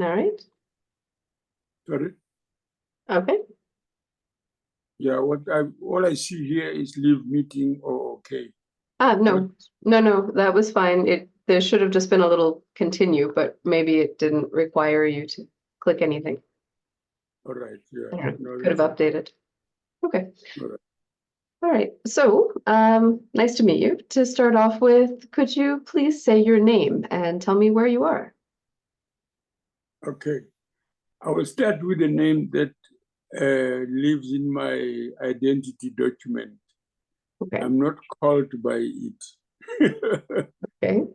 All right. Sorry? Okay. Yeah, all I see here is leave meeting or okay. No, no, that was fine. There should have just been a little continue, but maybe it didn't require you to click anything. All right, yeah. Yeah, No, could have that's okay. updated. Okay. All right. All right. So, nice to meet you. To start off with, could you please say your name and tell me where you are? Okay. I will start with a name that lives in my identity document. Okay. I'm not called by it. Okay.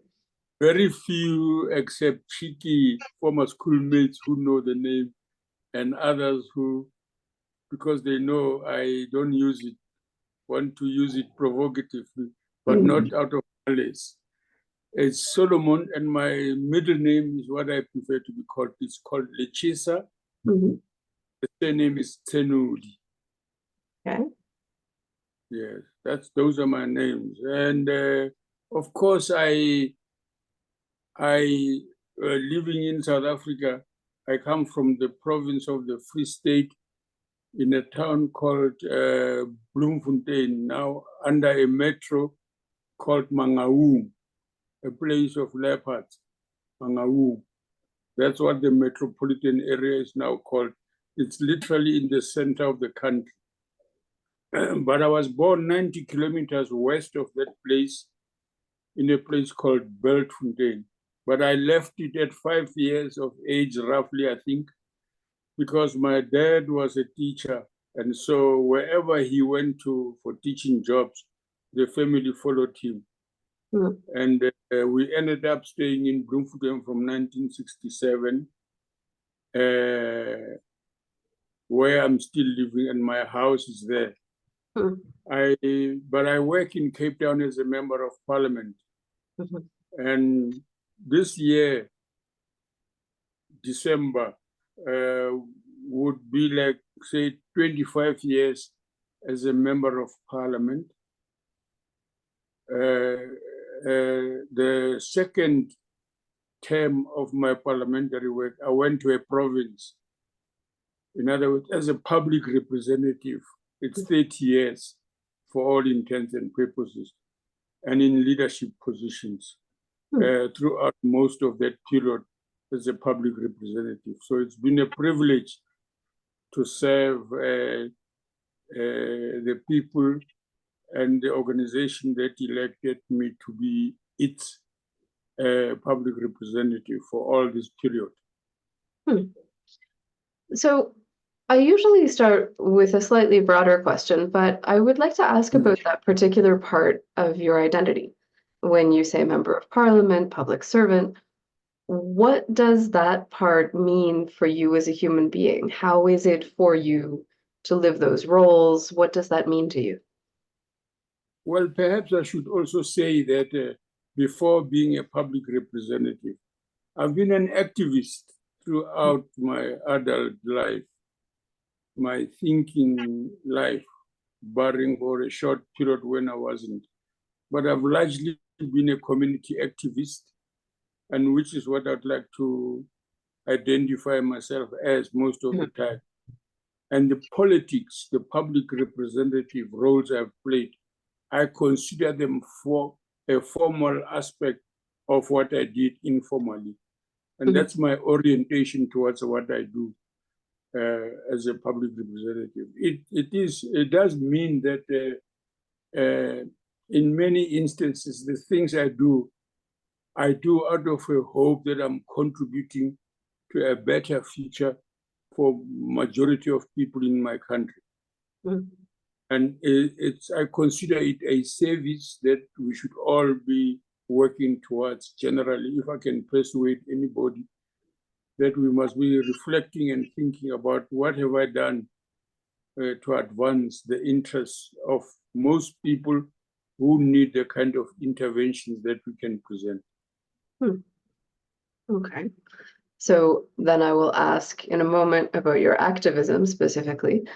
Very few, except cheeky former schoolmates who know the name, and others who, because they know I don't use it, want to use it provocatively, but not out of malice. It's Solomon, and my middle name is what I prefer to be called. It's called Lechesa. Mhm. The surname is Tsenoli. Okay. Yes, those are my names. And of course, living in South Africa, I come from the province of the Free State in a town called Bloemfontein, now under a metro called Mangaung, a place of leopards, Mangaung. That's what the metropolitan area is now called. It's literally in the center of the country. But I was born 90 kilometers west of that place in a place called Beltfontein. But I left it at 5 years of age, roughly, I think, because my dad was a teacher. And so wherever he went to for teaching jobs, the family followed him. Mm. And we ended up staying in Bloemfontein from 1967, where I'm still living, and my house is there. Mm. But I work in Cape Town as a member of parliament. Mhm. And this year, December, would be like, say, 25 years as a member of parliament. The second term of my parliamentary work, I went to a province. In other words, as a public representative, it's 30 years for all intents and purposes, and in leadership positions throughout most of that period as a public representative. So it's been a privilege to serve the people and the organization that elected me to be its public representative for all this period. So I usually start with a slightly broader question, but I would like to ask about that particular part of your identity. When you say member of parliament, public servant, what does that part mean for you as a human being? How is it for you to live those roles? What does that mean to you? Well, perhaps I should also say that before being a public representative, I've been an activist throughout my adult life, my thinking life, barring for a short period when I wasn't. But I've largely been a community activist, and which is what I'd like to identify myself as most of the time. And the politics, the public representative roles I've played, I consider them for a formal aspect of what I did informally. And that's my orientation towards what I do as a public representative. It does mean that in many instances, the things I do out of a hope that I'm contributing to a better future for majority of people in my country. And I consider it a service that we should all be working towards generally, if I can persuade anybody, that we must be reflecting and thinking about what have I done to advance the interests of most people who need the kind of interventions that we can present. Okay. So then I will ask in a moment about your activism specifically.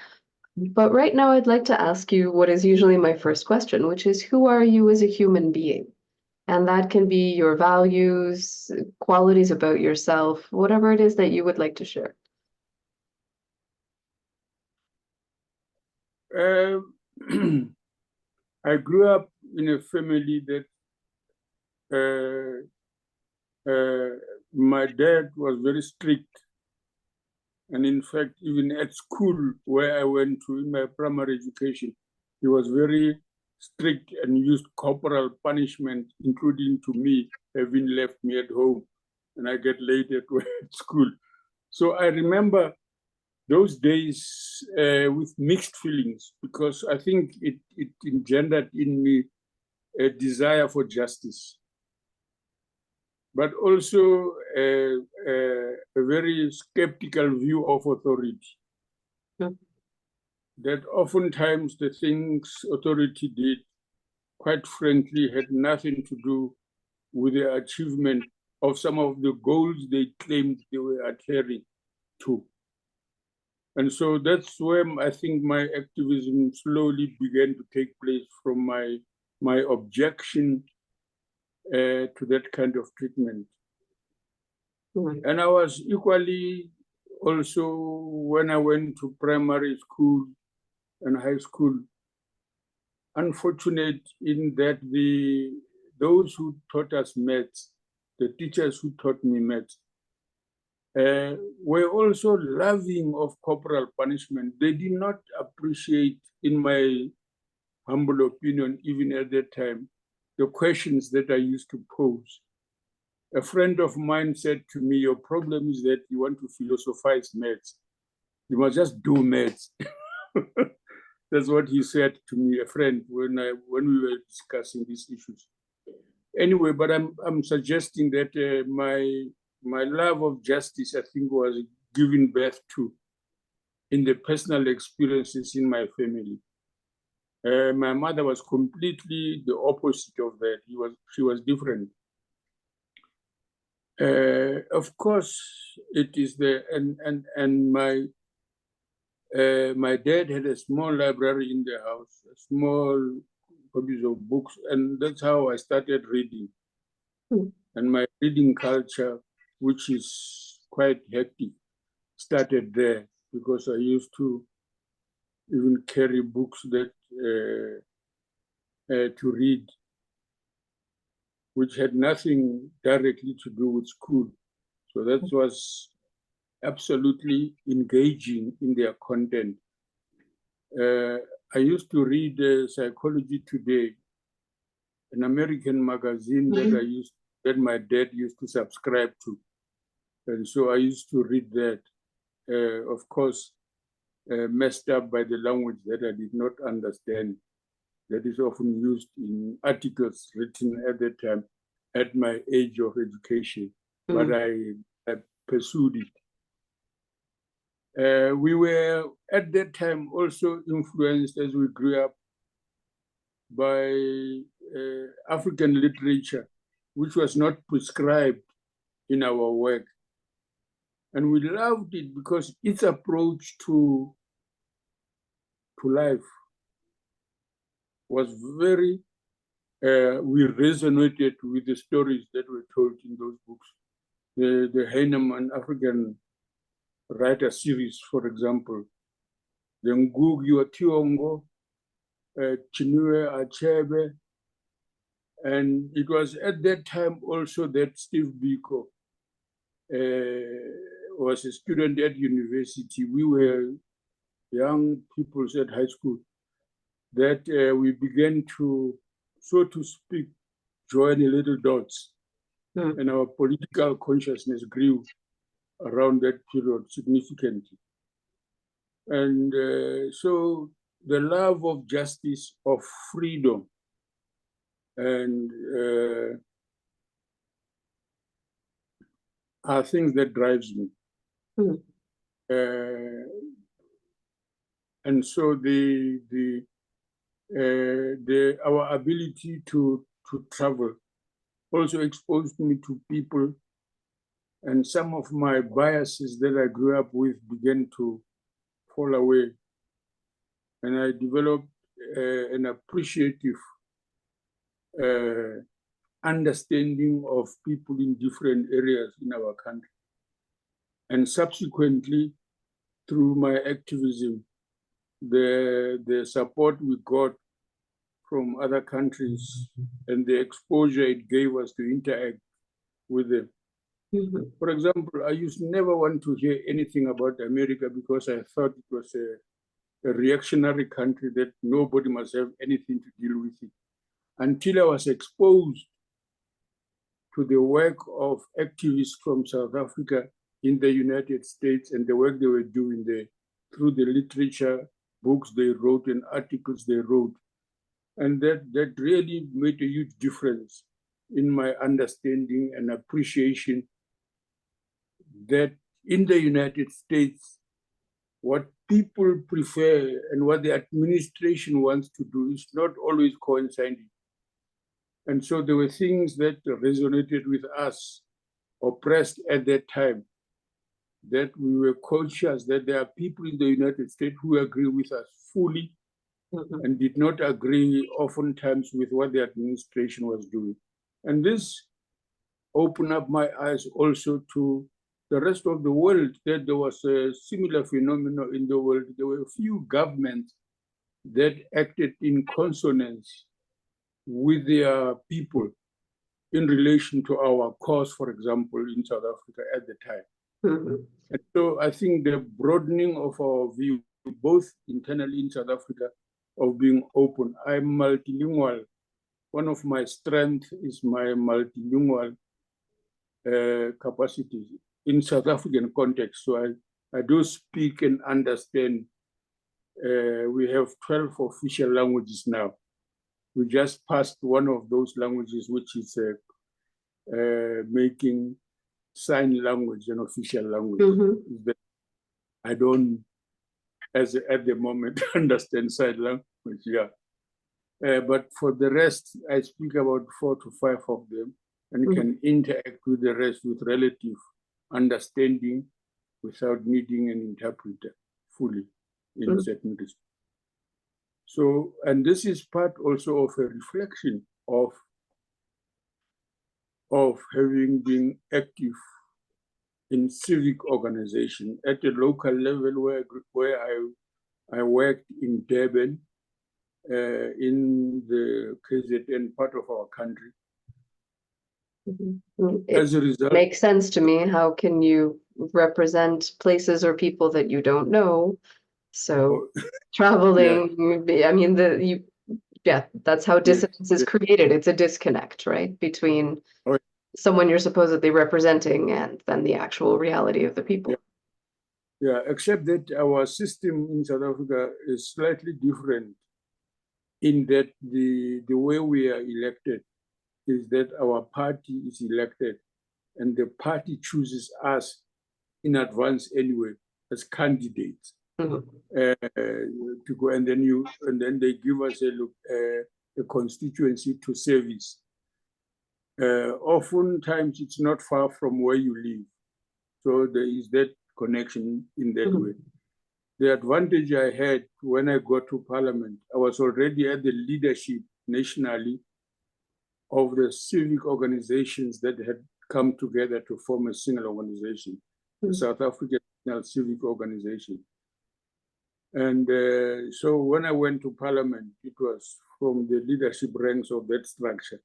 But right now I'd like to ask you what is usually my first question, which is who are you as a human being? And that can be your values, qualities about yourself, whatever it is that you would like to share. I grew up in a family that my dad was very strict. And in fact, even at school where I went to in my primary education, he was very strict and used corporal punishment, including to me, having left me at home and I get late at school. So I remember those days with mixed feelings, because I think it engendered in me a desire for justice, but also a very skeptical view of authority. Mm. That oftentimes the things authority did, quite frankly, had nothing to do with the achievement of some of the goals they claimed they were adhering to. And so that's where I think my activism slowly began to take place, from my objection to that kind of treatment. Mm. And I was equally also, when I went to primary school and high school, unfortunate in that those who taught us maths, the teachers who taught me maths, were also loving of corporal punishment. They did not appreciate, in my humble opinion, even at that time, the questions that I used to pose. A friend of mine said to me, "Your problem is that you want to philosophize maths. You must just do maths." That's what he said to me, a friend, when we were discussing these issues. Anyway, but I'm suggesting that my love of justice, I think, was given birth to in the personal experiences in my family. My mother was completely the opposite of that. She was different. Of course, it is and my dad had a small library in the house, a small copies of books, and that's how I started reading. Mm. And my reading culture, which is quite hectic, started there, because I used to even carry books that to read, which had nothing directly to do with school. So that was absolutely engaging in their content. I used to read Psychology Today, an American magazine that my dad used to subscribe to. And so I used to read that, of course, messed up by the language that I did not understand, that is often used in articles written at that time at my age of education, but I pursued it. We were at that time also influenced, as we grew up, by African literature, which was not prescribed in our work. And we loved it because its approach to life was very, we resonated with the stories that were told in those books. The Heinemann African writer series, for example, the Ngugi wa Thiong'o, Chinua Achebe, and it was at that time also that Steve Biko was a student at university. We were young people at high school, that we began to, so to speak, join a little dots. And our political consciousness grew around that period significantly. And so the love of justice, of freedom, and are things that drives me. And so our ability to travel also exposed me to people, and some of my biases that I grew up with began to fall away. And I developed an appreciative understanding of people in different areas in our country. And subsequently, through my activism, the support we got from other countries and the exposure it gave us to interact with them. For example, I used never want to hear anything about America because I thought it was a reactionary country that nobody must have anything to deal with it, until I was exposed to the work of activists from South Africa in the United States and the work they were doing there through the literature, books they wrote and articles they wrote. And that really made a huge difference in my understanding and appreciation that in the United States, what people prefer and what the administration wants to do is not always coinciding. And so there were things that resonated with us, oppressed at that time, that we were conscious that there are people in the United States who agree with us fully and did not agree oftentimes with what the administration was doing. And this opened up my eyes also to the rest of the world, that there was a similar phenomenon in the world. There were a few governments that acted in consonance with their people in relation to our cause, for example, in South Africa at the time. And so I think the broadening of our view, both internally in South Africa, of being open. I'm multilingual. One of my strengths is my multilingual capacity in South African context. So I do speak and understand. We have 12 official languages now. We just passed one of those languages, which is making sign language an official language. I don't, at the moment, understand sign language, yeah. But for the rest, I speak about 4 to 5 of them and can interact with the rest with relative understanding without needing an interpreter fully in certain respects. So, and this is part also of a reflection of having been active in civic organization at a local level where I worked in Durban, in the KZN part of our country. As a result, makes sense to me. How can you represent places or people that you don't know? So traveling, I mean, that's how dissonance is created. It's a disconnect, right, between someone you're supposedly representing and then the actual reality of the people. Yeah, except that our system in South Africa is slightly different in that the way we are elected is that our party is elected and the party chooses us in advance anyway as candidates to go, and then they give us a constituency to service. Oftentimes it's not far from where you live, so there is that connection in that way. The advantage I had when I got to Parliament, I was already at the leadership nationally of the civic organizations that had come together to form a single organization, the South African National Civic Organization. And so when I went to Parliament, it was from the leadership ranks of that structure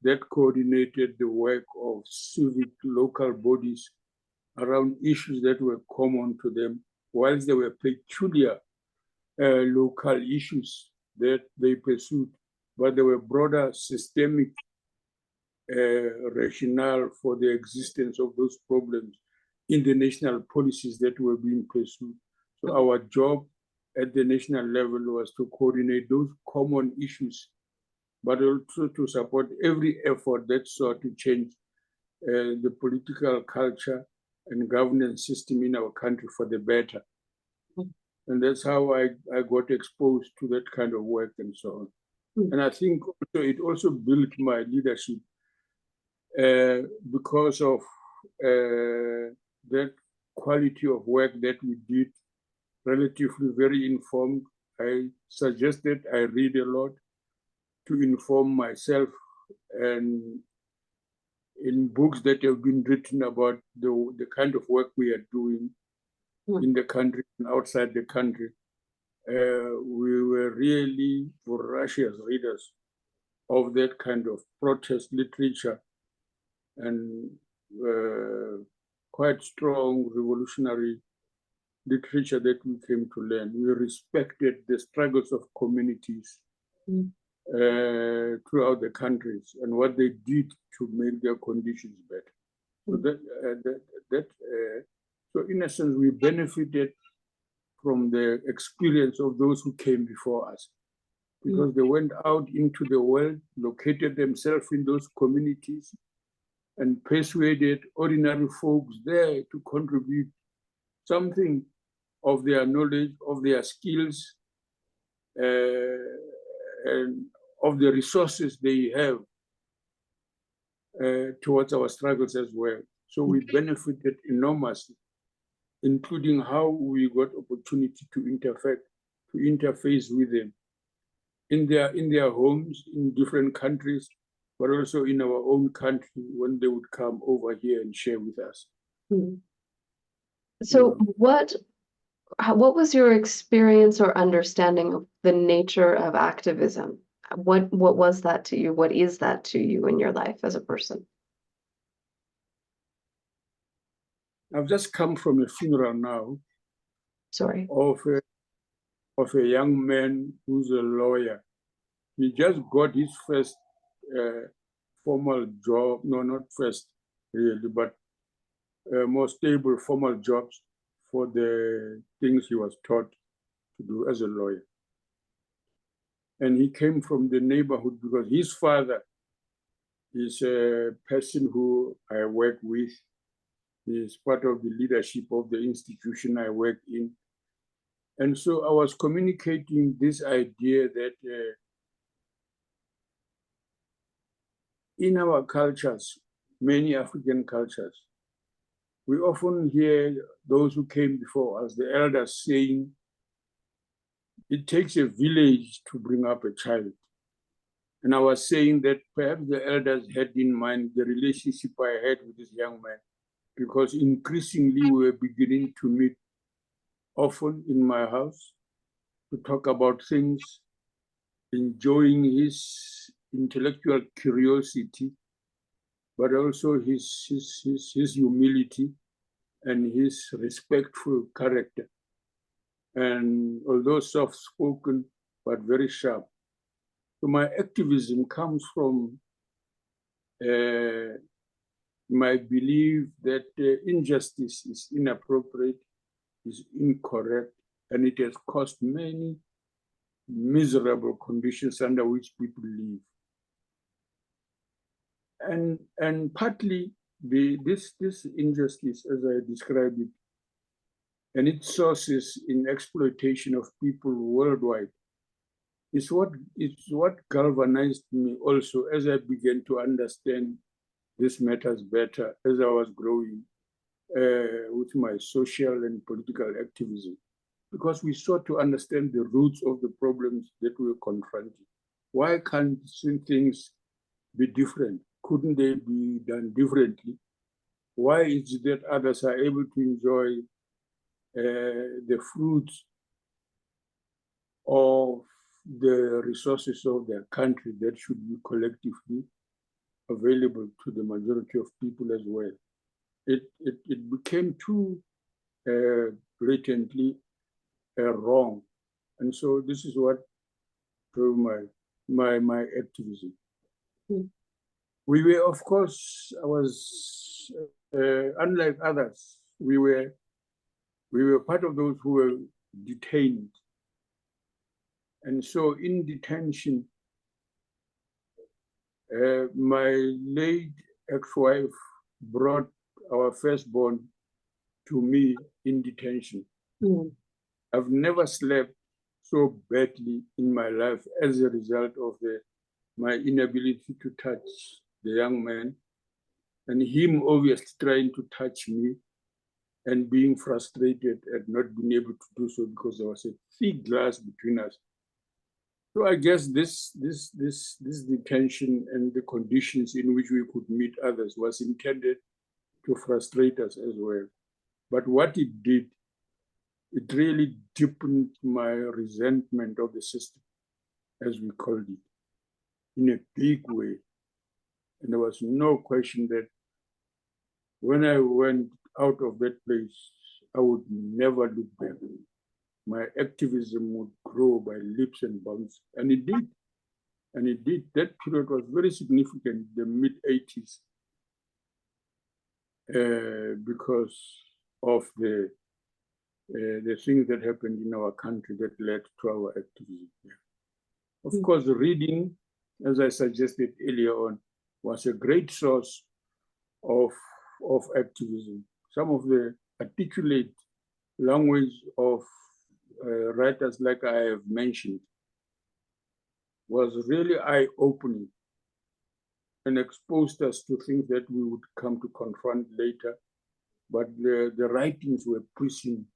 that coordinated the work of civic local bodies around issues that were common to them, whilst there were peculiar local issues that they pursued, but there were broader systemic rationale for the existence of those problems in the national policies that were being pursued. So our job at the national level was to coordinate those common issues, but also to support every effort that sought to change the political culture and governance system in our country for the better. And that's how I got exposed to that kind of work and so on. And I think it also built my leadership because of that quality of work that we did, relatively very informed. I suggested I read a lot to inform myself and in books that have been written about the kind of work we are doing in the country and outside the country, we were really voracious readers of that kind of protest literature and quite strong revolutionary literature that we came to learn. We respected the struggles of communities throughout the countries and what they did to make their conditions better. So so in essence, we benefited from the experience of those who came before us, because they went out into the world, located themselves in those communities, and persuaded ordinary folks there to contribute something of their knowledge, of their skills, and of the resources they have towards our struggles as well. So we benefited enormously, including how we got opportunity to interface with them in their homes, in different countries, but also in our own country when they would come over here and share with us. So what was your experience or understanding of the nature of activism? What was that to you? What is that to you in your life as a person? I've just come from a funeral now. Sorry. Of a young man who's a lawyer. He just got his first formal job, no, not first really, but more stable formal jobs for the things he was taught to do as a lawyer. And he came from the neighborhood because his father is a person who I work with. He is part of the leadership of the institution I work in. And so I was communicating this idea that in our cultures, many African cultures, we often hear those who came before us, the elders, saying, it takes a village to bring up a child. And I was saying that perhaps the elders had in mind the relationship I had with this young man, because increasingly we were beginning to meet often in my house to talk about things, enjoying his intellectual curiosity, but also his humility and his respectful character. And although soft-spoken, but very sharp. So my activism comes from my belief that injustice is inappropriate, is incorrect, and it has caused many miserable conditions under which people live. And partly this injustice, as I described it, and its sources in exploitation of people worldwide, is what galvanized me also as I began to understand these matters better as I was growing with my social and political activism, because we sought to understand the roots of the problems that we were confronting. Why can't things be different? Couldn't they be done differently? Why is it that others are able to enjoy the fruits of the resources of their country that should be collectively available to the majority of people as well? It became too blatantly wrong. And so this is what drove my activism. We were, of course, I was, unlike others, we were part of those who were detained. And so in detention, my late ex-wife brought our firstborn to me in detention. I've never slept so badly in my life as a result of my inability to touch the young man, and him obviously trying to touch me and being frustrated at not being able to do so because there was a thick glass between us. So I guess this detention and the conditions in which we could meet others was intended to frustrate us as well. But what it did, it really deepened my resentment of the system, as we called it, in a big way. And there was no question that when I went out of that place, I would never look back. My activism would grow by leaps and bounds, and it did. And it did. That period was very significant, the mid-80s, because of the things that happened in our country that led to our activism. Of course, reading, as I suggested earlier on, was a great source of activism. Some of the articulate language of writers like I have mentioned was really eye-opening and exposed us to things that we would come to confront later. But the writings were prescient.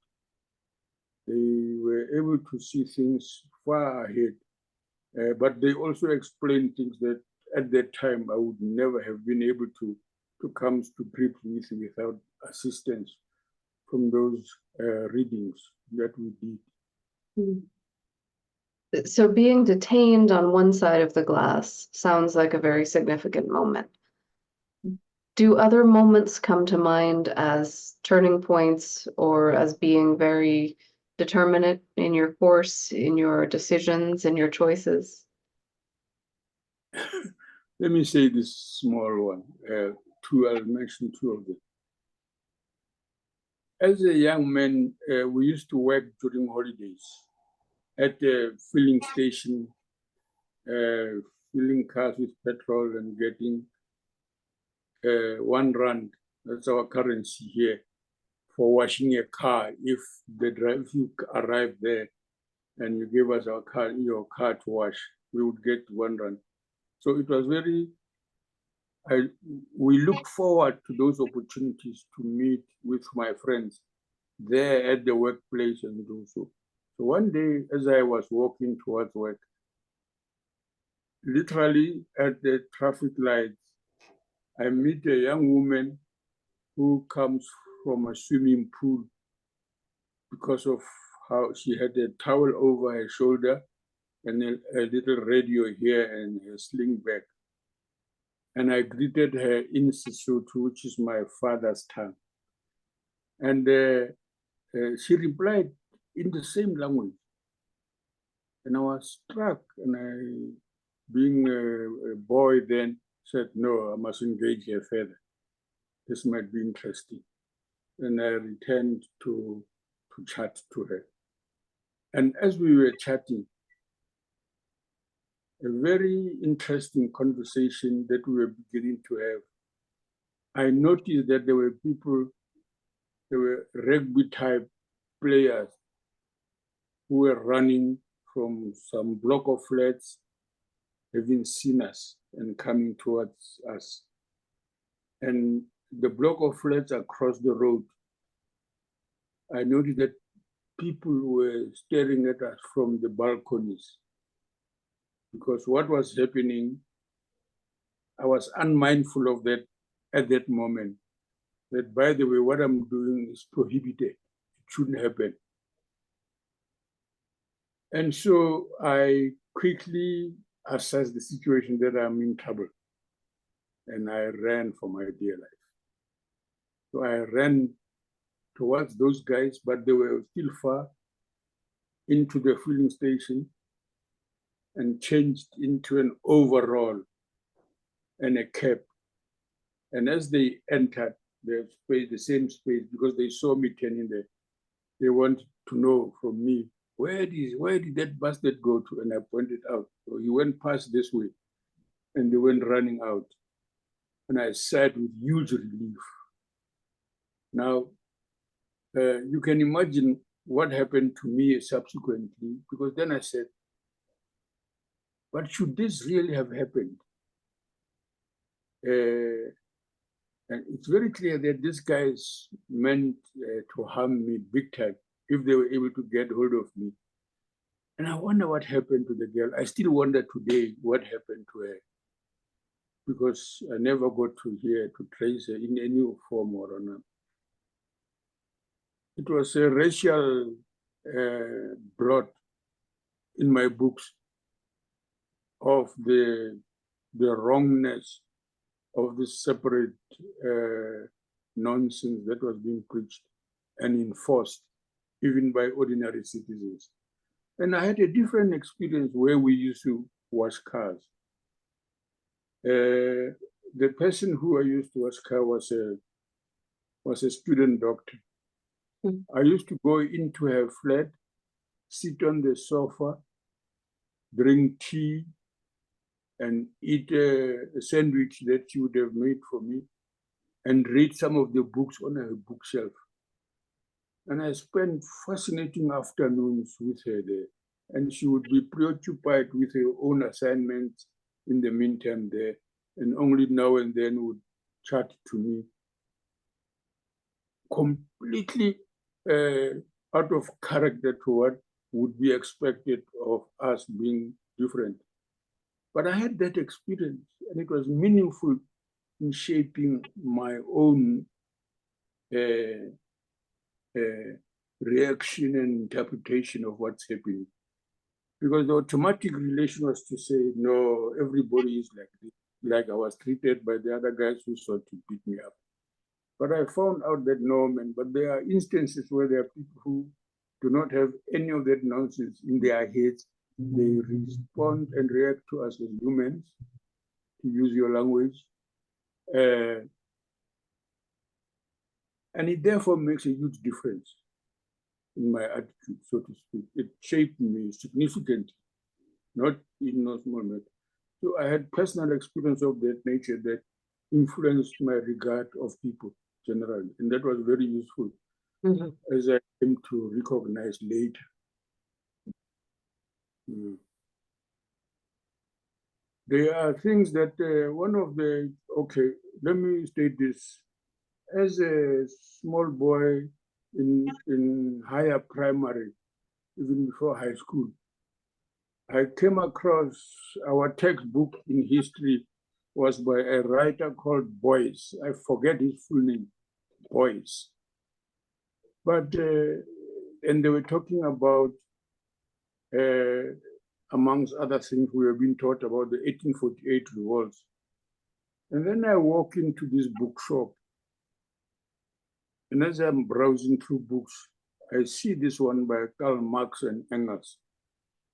They were able to see things far ahead, but they also explained things that at that time I would never have been able to come to grips with without assistance from those readings that we did. So being detained on one side of the glass sounds like a very significant moment. Do other moments come to mind as turning points or as being very determinate in your course, in your decisions, in your choices? Let me say this small one. I'll mention two of them. As a young man, we used to work during holidays at the filling station, filling cars with petrol and getting 1 rand, that's our currency here, for washing a car. If you arrive there and you give us your car to wash, we would get 1 rand. So it was we look forward to those opportunities to meet with my friends there at the workplace and do so. So one day, as I was walking towards work, literally at the traffic lights, I meet a young woman who comes from a swimming pool because of how she had a towel over her shoulder and a little radio here and a sling bag. And I greeted her in Sesotho, which is my father's tongue. And she replied in the same language. And I was struck, and I, being a boy then, said, no, I must engage her further. This might be interesting. And I returned to chat to her. And as we were chatting, a very interesting conversation that we were beginning to have, I noticed that there were rugby type players who were running from some block of flats, having seen us and coming towards us. And the block of flats across the road, I noticed that people were staring at us from the balconies. Because what was happening, I was unmindful of that at that moment. That, by the way, what I'm doing is prohibited. It shouldn't happen. And so I quickly assessed the situation that I'm in trouble. And I ran for my dear life. So I ran towards those guys, but they were still far, into the filling station and changed into an overall and a cap. And as they entered the space, the same space, because they saw me turning there, they wanted to know from me, where did that bastard go to? And I pointed out. So he went past this way, and they went running out. And I sighed with huge relief. Now, you can imagine what happened to me subsequently, because then I said, but should this really have happened? And it's very clear that these guys meant to harm me big time if they were able to get hold of me. And I wonder what happened to the girl. I still wonder today what happened to her, because I never got to hear, to trace her in any form or another. It was a racial blot in my books of the wrongness of this separate nonsense that was being preached and enforced even by ordinary citizens. And I had a different experience where we used to wash cars. The person who I used to wash car was a student doctor. Mm. I used to go into her flat, sit on the sofa, drink tea, and eat a sandwich that she would have made for me, and read some of the books on her bookshelf. And I spent fascinating afternoons with her there. And she would be preoccupied with her own assignments in the meantime there, and only now and then would chat to me. Completely out of character to what would be expected of us being different. But I had that experience, and it was meaningful in shaping my own reaction and interpretation of what's happening. Because the automatic relation was to say, no, everybody is like this, like I was treated by the other guys who sought to beat me up. But I found out that no, man, but there are instances where there are people who do not have any of that nonsense in their heads. They respond and react to us as humans, to use your language. And it therefore makes a huge difference in my attitude, so to speak. It shaped me significantly, not in no small matter. So I had personal experience of that nature that influenced my regard of people generally, and that was very useful as I came to recognize later. There are things that let me state this. As a small boy in higher primary, even before high school, I came across our textbook in history was by a writer called Boyce. I forget his full name, Boyce. But, and they were talking about, amongst other things, we have been taught about the 1848 revolts. And then I walk into this bookshop, and as I'm browsing through books, I see this one by Karl Marx and Engels.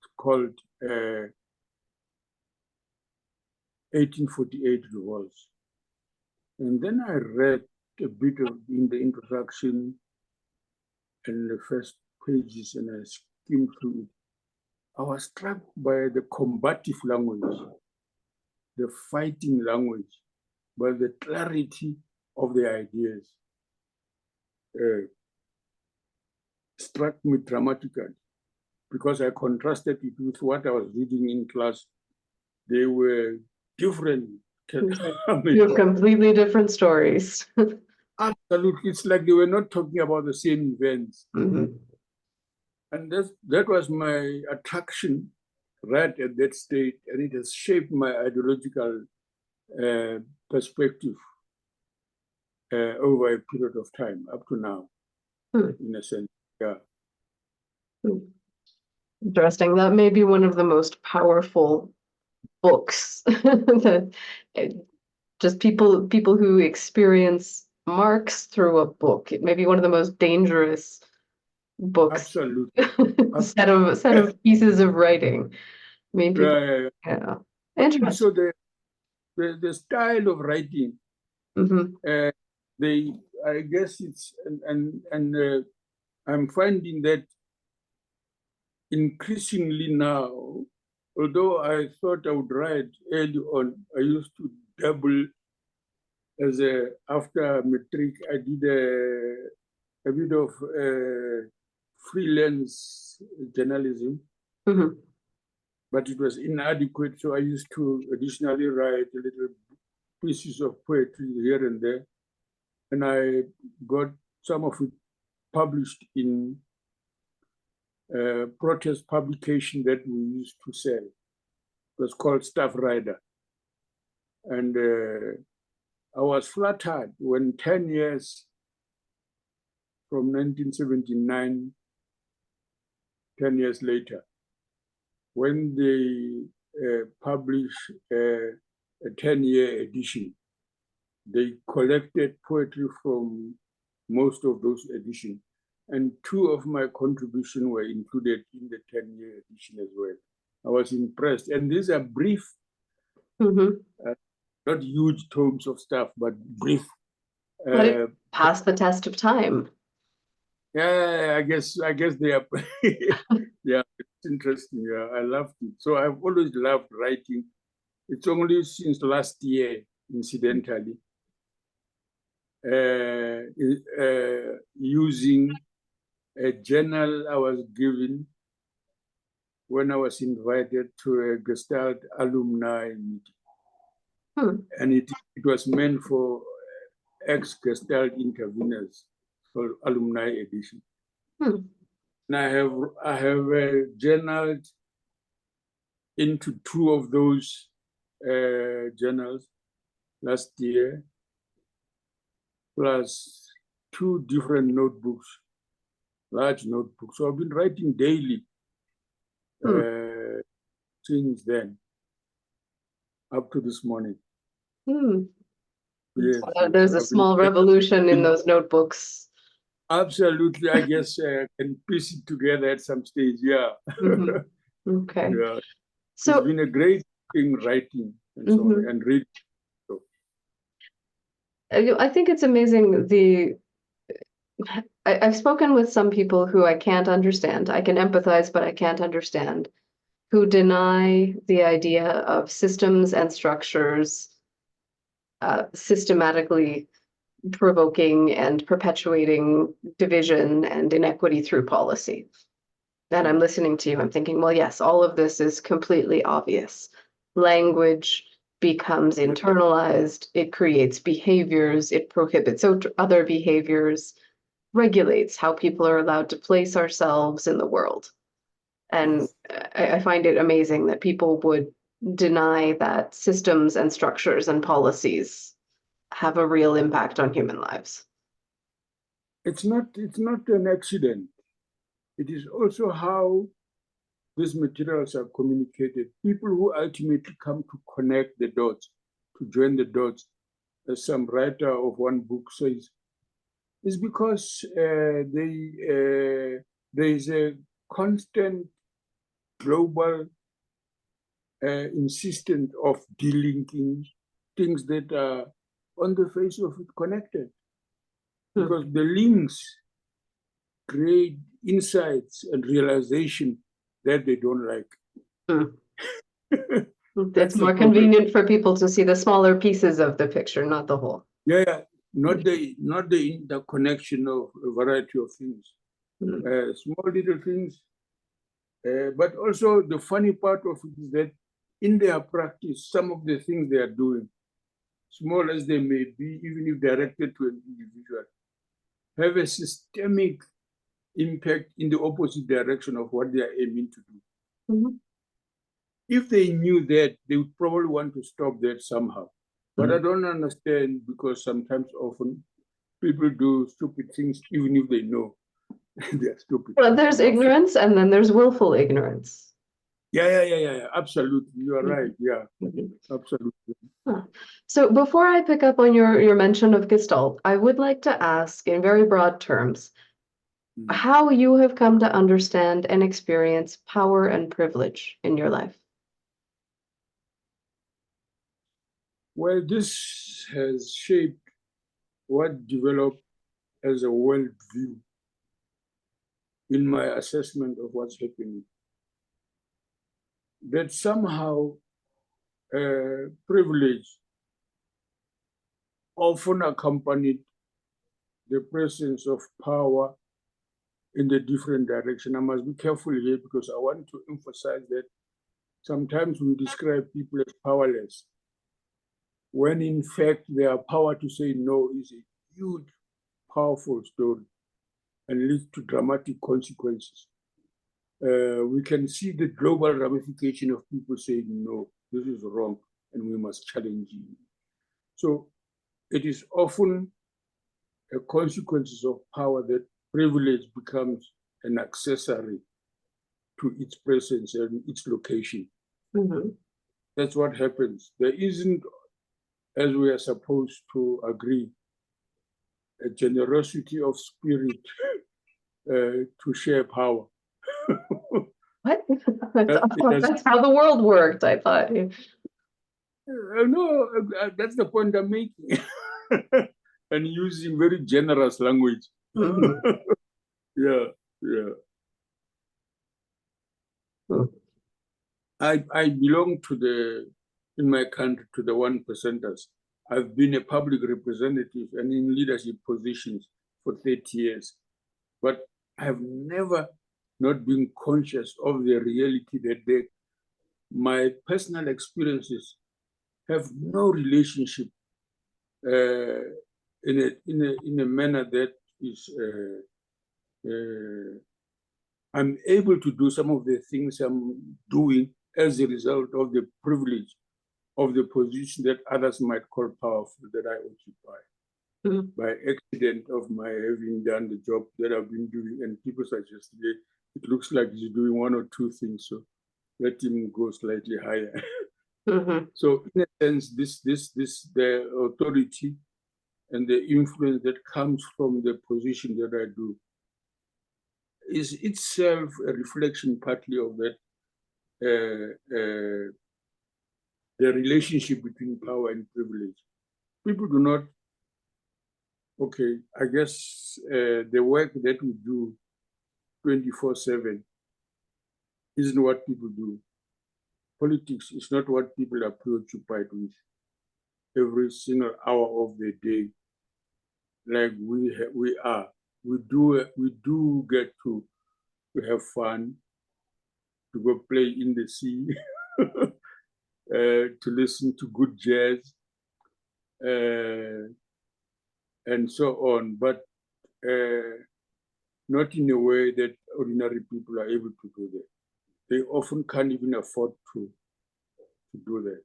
It's called 1848 revolts. And then I read a bit of in the introduction and the first pages, and I skimmed through it. I was struck by the combative language, the fighting language, by the clarity of the ideas. Struck me dramatically because I contrasted it with what I was reading in class. They were different. You have completely different stories. Absolutely. It's like they were not talking about the same events. And that was my attraction right at that stage, and it has shaped my ideological perspective over a period of time, up to now, in a sense. Yeah. Interesting. That may be one of the most powerful books that just people who experience Marx through a book. It may be one of the most dangerous books. Absolutely. set of pieces of writing. I mean, people, yeah. So the style of writing, I guess it's and I'm finding that increasingly now, although I thought I would write early on, I used to dabble after matric, I did a bit of freelance journalism, but it was inadequate. So I used to additionally write a little pieces of poetry here and there. And I got some of it published in protest publication that we used to sell. It was called Staff Rider. And I was flattered when 10 years from 1979, 10 years later, when they published a 10-year edition, they collected poetry from most of those editions. And 2 of my contributions were included in the 10-year edition as well. I was impressed. And these are brief, not huge tomes of stuff, but brief. But it passed the test of time. Yeah, I guess they are. Yeah, it's interesting. Yeah, I loved it. So I've always loved writing. It's only since last year, incidentally, using a journal I was given when I was invited to a Gestalt alumni meeting. And it was meant for ex-Gestalt interveners for alumni edition. And I have journaled into 2 of those journals last year, plus 2 different notebooks, large notebooks. So I've been writing daily since then, up to this morning. Yes, there's a small revolution in those notebooks. Absolutely, I guess I can piece it together at some stage, yeah. Okay. Yeah. So it's been a great thing writing and so on, and reading. So. I think it's amazing I've spoken with some people who I can't understand. I can empathize, but I can't understand, who deny the idea of systems and structures systematically provoking and perpetuating division and inequity through policy. And I'm listening to you, I'm thinking, well, yes, all of this is completely obvious. Language becomes internalized, it creates behaviors, it prohibits other behaviors, regulates how people are allowed to place ourselves in the world. And I find it amazing that people would deny that systems and structures and policies have a real impact on human lives. It's not an accident. It is also how these materials are communicated. People who ultimately come to connect the dots, to join the dots, as some writer of one book says, is because there is a constant global insistence of delinking things that are on the face of it connected. Because the links create insights and realization that they don't like. It's more convenient for people to see the smaller pieces of the picture, not the whole. Yeah, not the interconnection of a variety of things, small little things. But also the funny part of it is that in their practice, some of the things they are doing, small as they may be, even if directed to an individual, have a systemic impact in the opposite direction of what they are aiming to do. If they knew that, they would probably want to stop that somehow. But I don't understand, because sometimes, often, people do stupid things even if they know they're stupid. Well, there's ignorance, and then there's willful ignorance. Yeah. Absolutely, you are right. Yeah, absolutely. So before I pick up on your mention of Gestalt, I would like to ask, in very broad terms, how you have come to understand and experience power and privilege in your life. Well, this has shaped what developed as a worldview in my assessment of what's happening. That somehow privilege often accompanied the presence of power in the different direction. I must be careful here, because I want to emphasize that sometimes we describe people as powerless, when in fact their power to say no is a huge, powerful story and leads to dramatic consequences. we can see the global ramification of people saying, no, this is wrong, and we must challenge you. So it is often a consequence of power that privilege becomes an accessory to its presence and its location. Mm-hmm. That's what happens. There isn't, as we are supposed to agree, a generosity of spirit to share power. What? It That's how the world worked, I thought. no, that's the point I'm making. And using very generous language. Mhm. Yeah, yeah. I belong to in my country, to the 1%ers. I've been a public representative and in leadership positions for 30 years. But I've never not been conscious of the reality that my personal experiences have no relationship in a manner that is I'm able to do some of the things I'm doing as a result of the privilege of the position that others might call powerful that I occupy. Mm-hmm. By accident of my having done the job that I've been doing, and people suggest it looks like he's doing one or two things, so let him go slightly higher. Mm-hmm. So in a sense, the authority and the influence that comes from the position that I do is itself a reflection partly of that the relationship between power and privilege. People do not, okay, I guess the work that we do 24/7 isn't what people do. Politics is not what people are preoccupied with every single hour of the day, like we are. We do get to have fun, to go play in the sea, to listen to good jazz, and so on, but not in a way that ordinary people are able to do that. They often can't even afford to do that.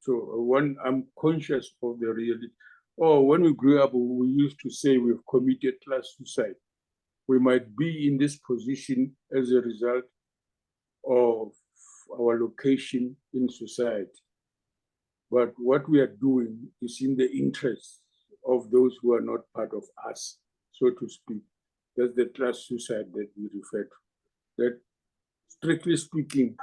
So when I'm conscious of the reality, or when we grew up, we used to say we've committed class suicide. We might be in this position as a result of our location in society. But what we are doing is in the interest of those who are not part of us, so to speak. That's the class suicide that we refer to. That, strictly speaking,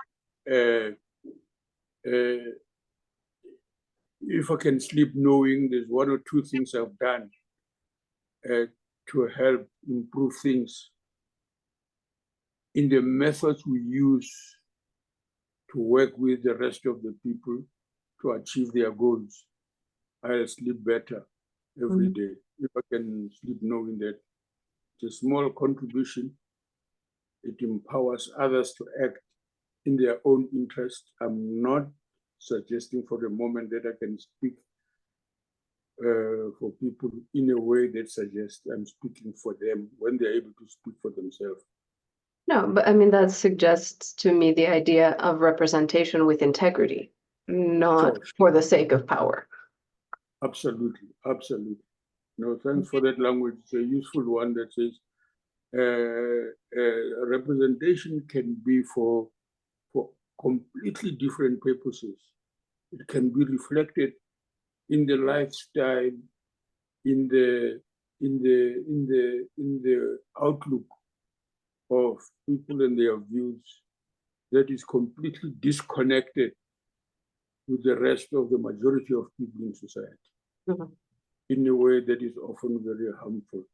if I can sleep knowing there's one or two things I've done to help improve things in the methods we use to work with the rest of the people to achieve their goals, I'll sleep better every day. If I can sleep knowing that it's a small contribution, it empowers others to act in their own interest. I'm not suggesting for the moment that I can speak for people in a way that suggests I'm speaking for them when they're able to speak for themselves. No, but I mean, that suggests to me the idea of representation with integrity, not for the sake of power. Absolutely, absolutely. No, thanks for that language. It's a useful one that says representation can be for completely different purposes. It can be reflected in the lifestyle, in the outlook of people and their views that is completely disconnected with the rest of the majority of people in society, in a way that is often very harmful.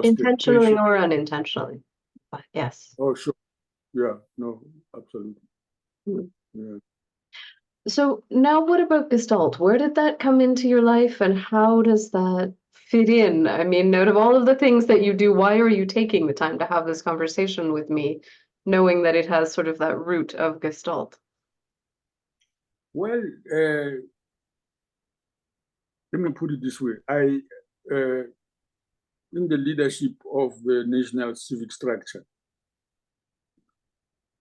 Intentionally or unintentionally, but yes. Oh, sure. Yeah, no, absolutely. Yeah. So now what about Gestalt? Where did that come into your life and how does that fit in? I mean, out of all of the things that you do, why are you taking the time to have this conversation with me, knowing that it has sort of that root of Gestalt? Well, let me put it this way. In the leadership of the national civic structure,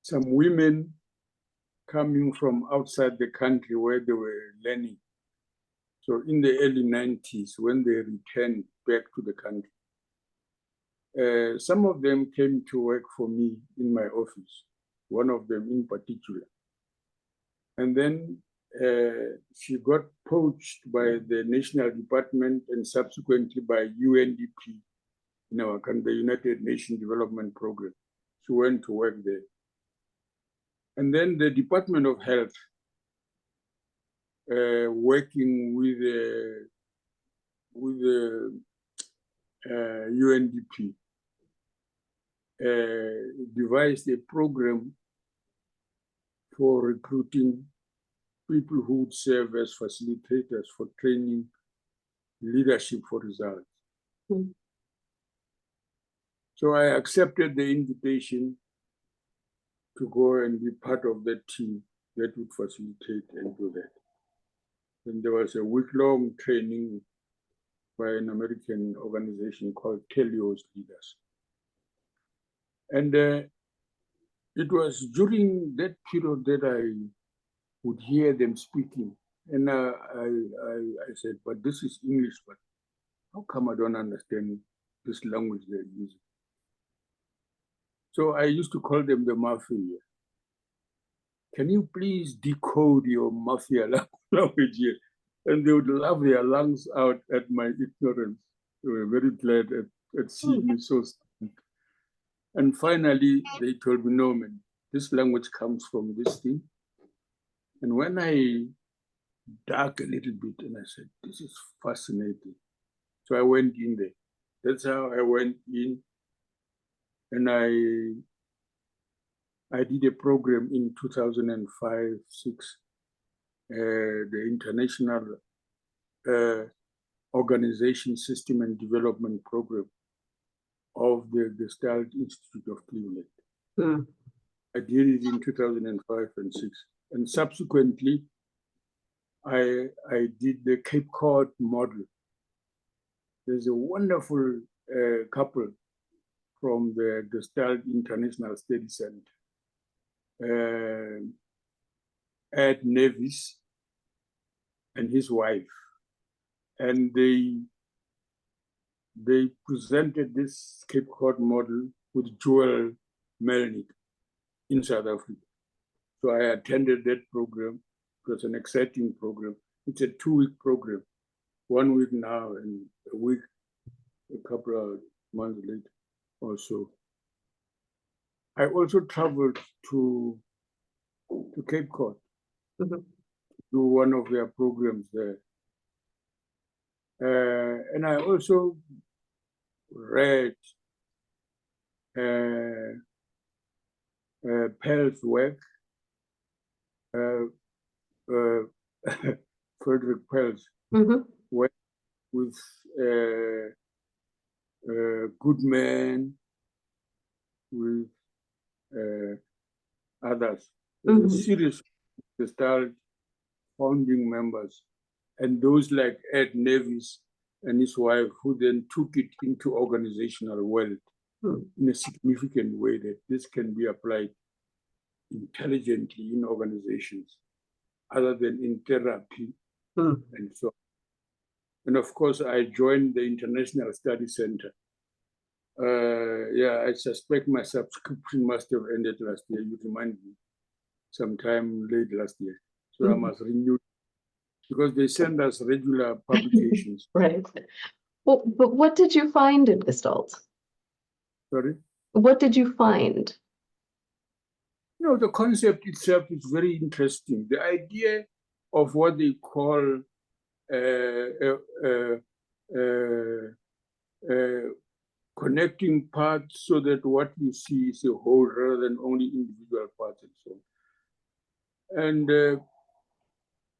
some women coming from outside the country where they were learning. So in the early 90s, when they returned back to the country, some of them came to work for me in my office, one of them in particular. And then she got poached by the National Department and subsequently by UNDP in our country, the United Nations Development Program. She went to work there. And then the Department of Health, working with UNDP, devised a program for recruiting people who would serve as facilitators for training leadership for results. Mm. So I accepted the invitation to go and be part of that team that would facilitate and do that. And there was a week-long training by an American organization called Telios Leaders. And it was during that period that I would hear them speaking. And I said, but this is English, but how come I don't understand this language they're using? So I used to call them the mafia. Can you please decode your mafia language here? And they would laugh their lungs out at my ignorance. They were very glad at seeing me so stupid. And finally, they told me, no, man, this language comes from this thing. And when I dug a little bit and I said, this is fascinating. So I went in there. That's how I went in. And I did a program in 2005-06, the International Organization System and Development Program of the Gestalt Institute of Cleveland. Mm. I did it in 2005 and 6. And subsequently, I did the Cape Cod model. There's a wonderful couple from the Gestalt International Study Center, Ed Nevis and his wife. And they presented this Cape Cod model with Joel Melnick in South Africa. So I attended that program. It was an exciting program. It's a 2-week program, 1 week now and a week, a couple of months later or so. I also traveled to Cape Cod to do one of their programs there. And I also read Pell's work, Frederick Pell's work with Goodman, with others, a series of Gestalt founding members, and those like Ed Nevis and his wife, who then took it into organizational world in a significant way that this can be applied intelligently in organizations, other than in therapy and so on. And of course, I joined the International Study Center. I suspect my subscription must have ended last year. You remind me, sometime late last year. So I must renew, because they send us regular publications. Right. Well, but what did you find in Gestalt? Sorry? What did you find? You know, the concept itself is very interesting. The idea of what they call connecting parts so that what you see is a whole rather than only individual parts and so on.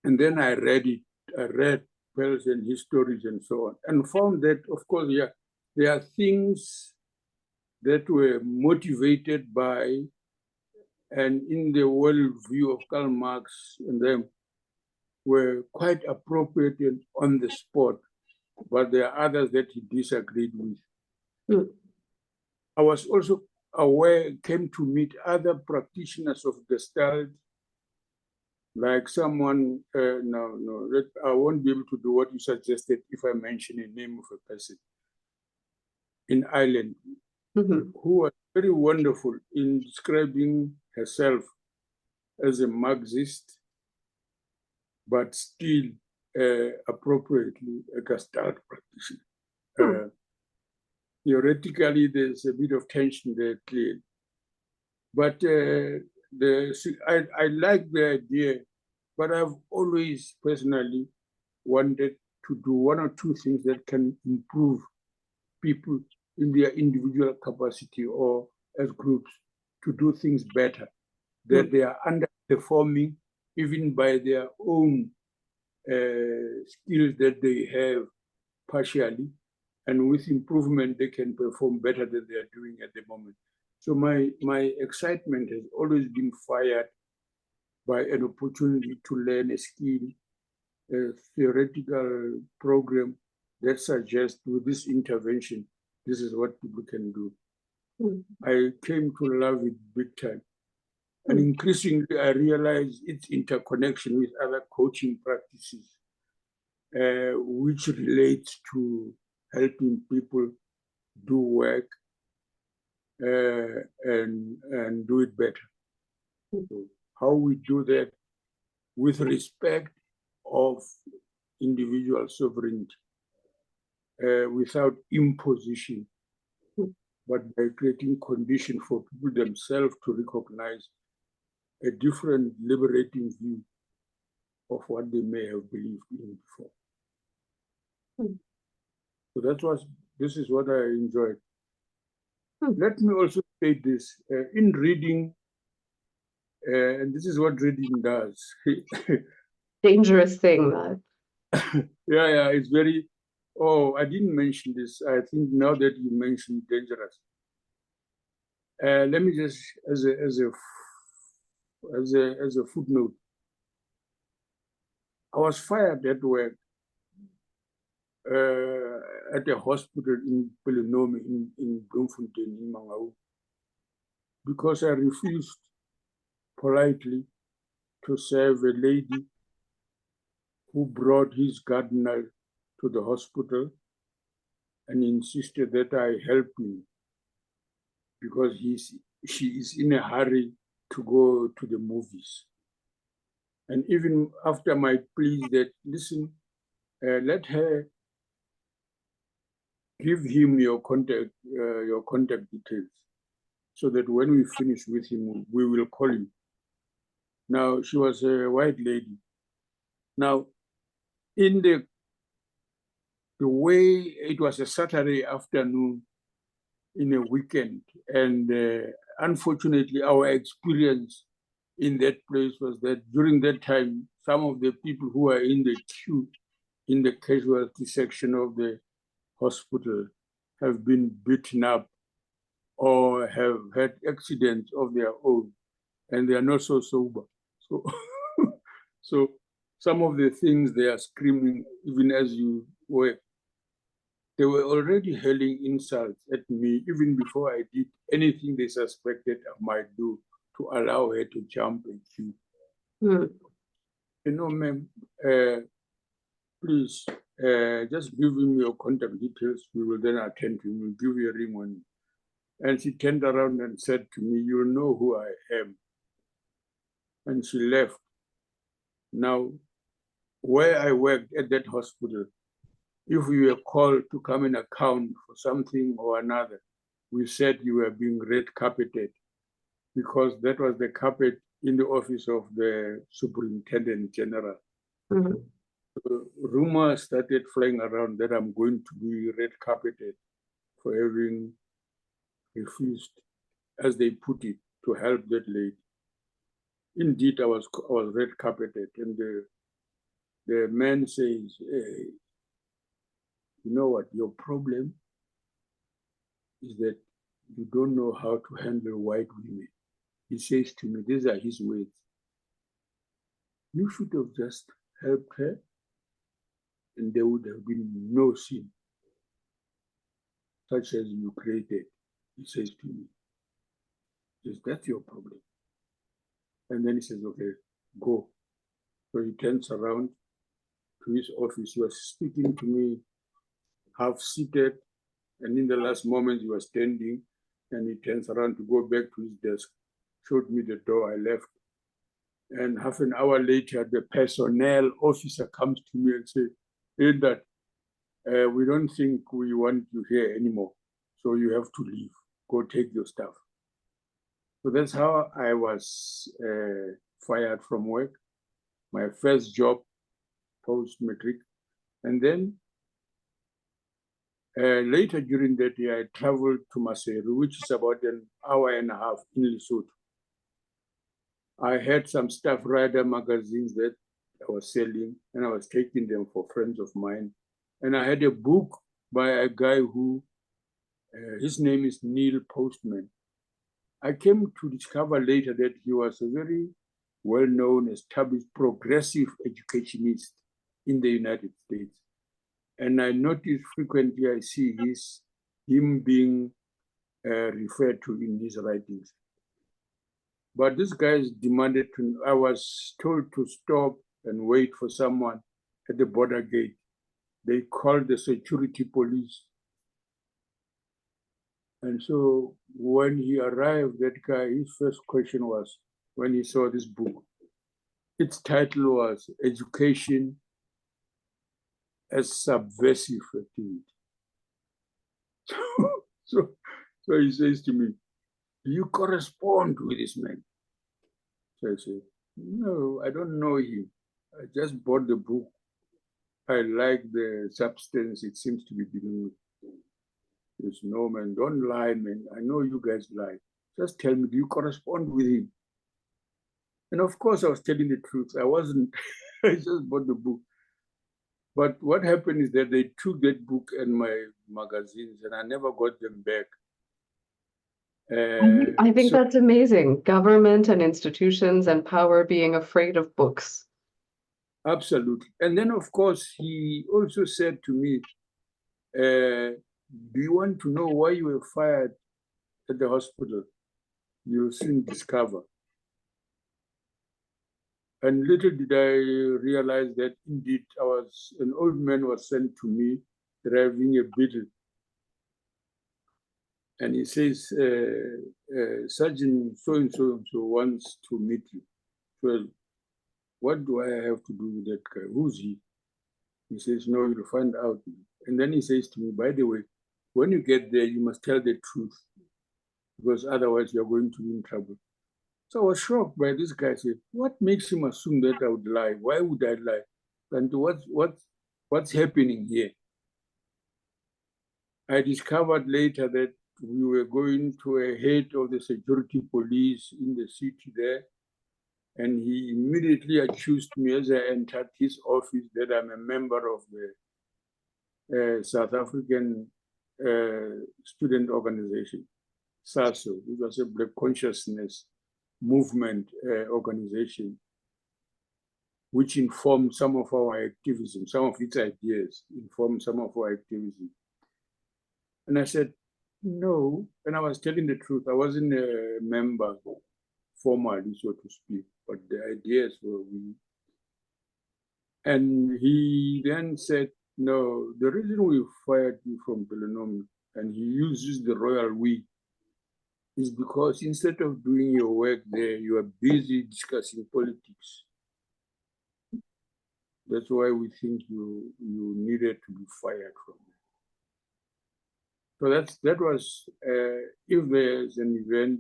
And then I read it. I read Pell's and his stories and so on, and found that, of course, there are things that were motivated by, and in the worldview of Karl Marx and them, were quite appropriate and on the spot, but there are others that he disagreed with. I was also came to meet other practitioners of Gestalt, like someone, I won't be able to do what you suggested if I mention the name of a person in Ireland, who was very wonderful in describing herself as a Marxist, but still appropriately a Gestalt practitioner. Theoretically, there's a bit of tension there, clearly. But I like the idea, but I've always personally wanted to do one or two things that can improve people in their individual capacity or as groups to do things better, that they are underperforming even by their own skills that they have partially, and with improvement, they can perform better than they are doing at the moment. So my excitement has always been fired by an opportunity to learn a skill, a theoretical program that suggests with this intervention, this is what people can do. I came to love it big time. And increasingly, I realized its interconnection with other coaching practices, which relates to helping people do work and do it better. So how we do that with respect of individual sovereignty, without imposition, but by creating conditions for people themselves to recognize a different liberating view of what they may have believed in before. So this is what I enjoyed. Let me also say this, in reading, and this is what reading does. Dangerous thing, that. Yeah, it's very, I didn't mention this. I think now that you mentioned dangerous. Let me just, as a footnote, I was fired at work at a hospital in Pelenomi in Bloemfontein in Mangaung, because I refused politely to serve a lady who brought his gardener to the hospital and insisted that I help him because she is in a hurry to go to the movies. And even after my pleas that, listen, let her give him your contact details so that when we finish with him, we will call you. Now, she was a white lady. Now, in the way, it was a Saturday afternoon in a weekend, and unfortunately, our experience in that place was that during that time, some of the people who were in the queue in the casualty section of the hospital have been beaten up or have had accidents of their own, and they are not so sober. So, so some of the things they are screaming, even as you were, they were already hurling insults at me even before I did anything they suspected I might do to allow her to jump and queue. You know, ma'am, please, just give him your contact details. We will then attend to him. We'll give you a ring on him. And she turned around and said to me, you know who I am. And she left. Now, where I worked at that hospital, if we were called to come and account for something or another, we said you were being red carpeted, because that was the carpet in the office of the superintendent general. Rumors started flying around that I'm going to be red carpeted for having refused, as they put it, to help that lady. Indeed, I was red carpeted, and the man says, hey, you know what, your problem is that you don't know how to handle white women. He says to me, these are his words. You should have just helped her, and there would have been no sin such as you created, he says to me. Is that your problem? And then he says, okay, go. So he turns around to his office. He was speaking to me, half seated, and in the last moment he was standing, and he turns around to go back to his desk, showed me the door, I left. And half an hour later, the personnel officer comes to me and says, hey, that we don't think we want you here anymore, so you have to leave. Go take your stuff. So that's how I was fired from work, my first job post-matric. And then later during that year, I traveled to Maseru, which is about an hour and a half in Lesotho. I had some Staff Rider magazines that I was selling, and I was taking them for friends of mine. And I had a book by a guy who, his name is Neil Postman. I came to discover later that he was a very well-known, established, progressive educationist in the United States. And I notice frequently I see him being referred to in his writings. But these guys demanded to, I was told to stop and wait for someone at the border gate. They called the security police. And so when he arrived, that guy, his first question was, when he saw this book, its title was Education as Subversive Activity. So he says to me, do you correspond with this man? So I said, no, I don't know him. I just bought the book. I like the substance it seems to be dealing with. There's no, man, don't lie, man. I know you guys lie. Just tell me, do you correspond with him? And of course, I was telling the truth. I wasn't, I just bought the book. But what happened is that they took that book and my magazines, and I never got them back. I think that's amazing. Government and institutions and power being afraid of books. Absolutely. And then, of course, he also said to me, do you want to know why you were fired at the hospital? You'll soon discover. And little did I realize that indeed an old man was sent to me driving a beetle. And he says, Sergeant so-and-so wants to meet you. Well, what do I have to do with that guy? Who's he? He says, no, you'll find out. And then he says to me, by the way, when you get there, you must tell the truth, because otherwise you're going to be in trouble. So I was shocked by this guy. I said, what makes him assume that I would lie? Why would I lie? And what's happening here? I discovered later that we were going to a head of the security police in the city there, and he immediately accused me as I entered his office that I'm a member of the South African student organization, SASO. It was a Black Consciousness movement organization, which informed some of our activism, some of its ideas informed some of our activism. And I said, no, and I was telling the truth. I wasn't a member formally, so to speak, but the ideas were weak. And he then said, no, the reason we fired you from Belenomi, and he uses the royal we, is because instead of doing your work there, you are busy discussing politics. That's why we think you needed to be fired from there. So that was, if there's an event,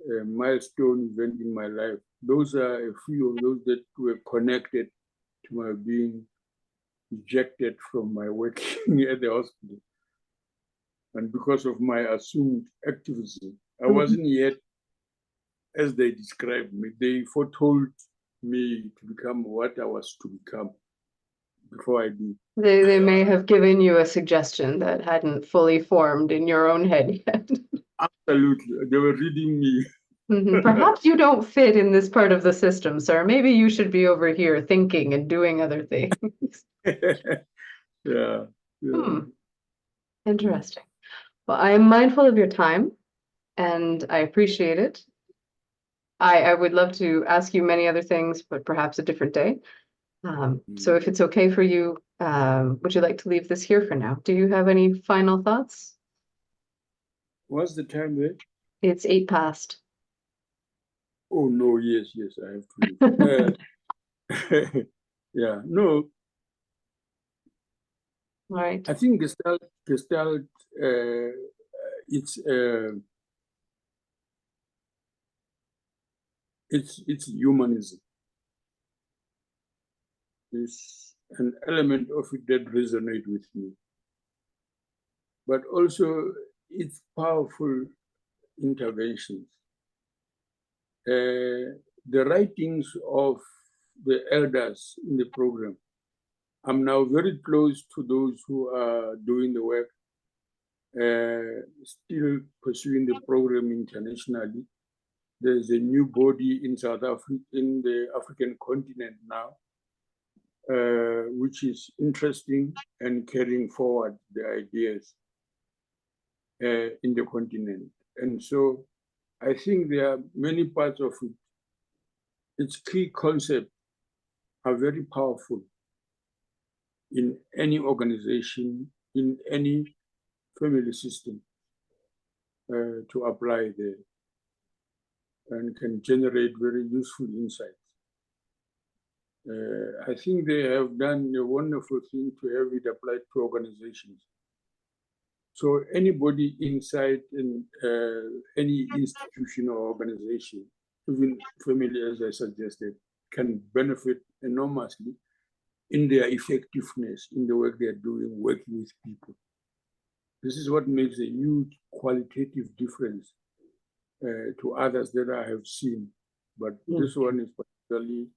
a milestone event in my life, those are a few of those that were connected to my being ejected from my working at the hospital. And because of my assumed activism, I wasn't yet, as they described me, they foretold me to become what I was to become before I did. They may have given you a suggestion that hadn't fully formed in your own head yet. Absolutely. They were reading me. Perhaps you don't fit in this part of the system, sir. Maybe you should be over here thinking and doing other things. Yeah. Interesting. Well, I am mindful of your time. and I appreciate it. I would love to ask you many other things, but perhaps a different day. So if it's okay for you, would you like to leave this here for now? Do you have any final thoughts? What's the time there? It's 8 past. Oh no, yes, I have to leave. Yeah, no, All right. I think Gestalt, it's humanism. It's an element of it that resonates with me. But also it's powerful interventions. The writings of the elders in the program. I'm now very close to those who are doing the work, still pursuing the program internationally. There's a new body in South Africa, in the African continent now, which is interesting and carrying forward the ideas in the continent. And so I think there are many parts of it. Its key concepts are very powerful in any organization, in any family system to apply there, and can generate very useful insights. I think they have done a wonderful thing to have it applied to organizations. So anybody inside in any institution or organization, even family, as I suggested, can benefit enormously in their effectiveness in the work they're doing, working with people. This is what makes a huge qualitative difference to others that I have seen. But this one is particularly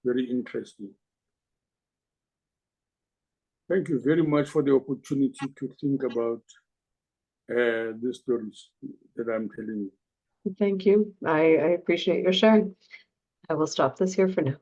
very interesting. Thank you very much for the opportunity to think about the stories that I'm telling you. Thank you. I appreciate your sharing. I will stop this here for now.